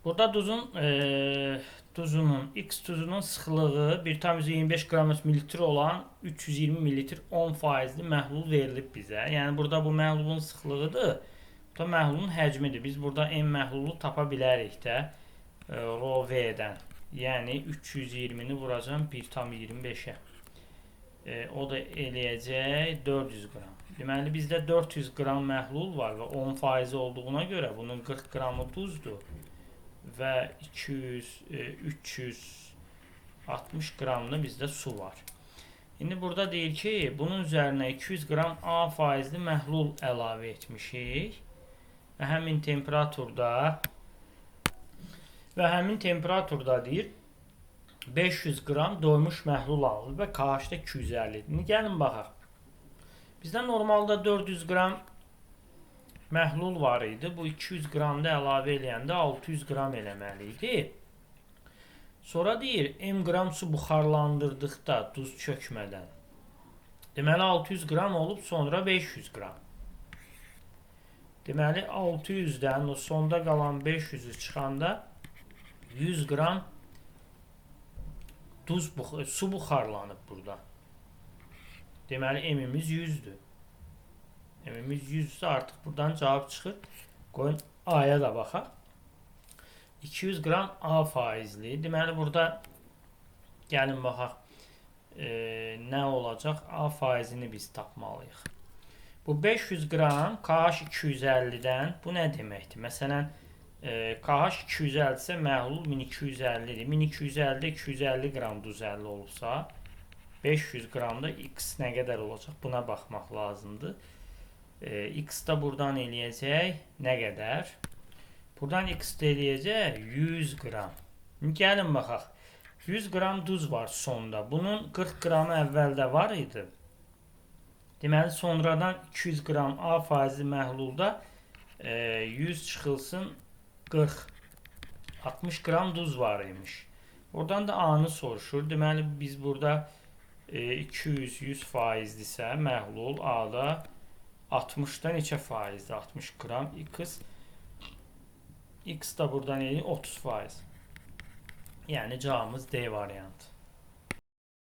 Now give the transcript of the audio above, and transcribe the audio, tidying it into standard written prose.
Burada duzunun X tuzunun sıxlığı 1,25 qram mililitre olan 320 mililitre 10 faizli məhlul verilib bizə. Yəni burada bu məhlulun sıxlığıdır. Bu da məhlulun həcmidir. Biz burada M məhlulu tapa bilərik də rho V-dən. Yəni 320-ni vuracam 1,25-ə. O da eləyəcək 400 qram. Deməli bizdə 400 qram məhlul var və 10% olduğuna görə bunun 40 qramı duzdur və 360 qram da bizdə su var. İndi burada deyir ki, bunun üzərinə 200 qram A faizli məhlul əlavə etmişik və həmin temperaturda deyir 500 qram doymuş məhlul alınır və KH-da 250. İndi gəlin baxaq. Bizdə normalda 400 qram məhlul var idi. Bu 200 qramda əlavə eləyəndə 600 qram eləməli idi. Sonra deyir, M qram su buxarlandırdıqda duz çökmədən. Deməli 600 qram olub, sonra 500 qram. Deməli 600-dən o sonda qalan 500-ü çıxanda 100 qram su buxarlanıb burada. Deməli M-imiz 100-dür. M-imiz 100-dür, artıq buradan cavab çıxır. Qoyun A-ya da baxaq. 200 qram A faizli. Deməli burada gəlin baxaq. Nə olacaq? A faizini biz tapmalıyıq. Bu 500 qram KH 250-dən bu nə deməkdir? Məsələn, KH 250 isə məhlul 1250-dir. 1250-də 250 qram duz 50 olubsa 500 qramda X nə qədər olacaq? Buna baxmaq lazımdır. X da buradan eləyəcək nə qədər? Buradan X da eləyəcək 100 qram. Gəlin baxaq. 100 qram duz var sonda. Bunun 40 qramı əvvəldə var idi. Deməli sonradan 200 qram A faizli məhlulda 100 çıxılsın 40. 60 qram duz var imiş. Oradan da A-nı soruşur. Deməli biz burada 200 faizlisə məhlul A-da 60-da neçə faizdir? 60 qram X da buradan 30%. Yəni cavabımız D variantı.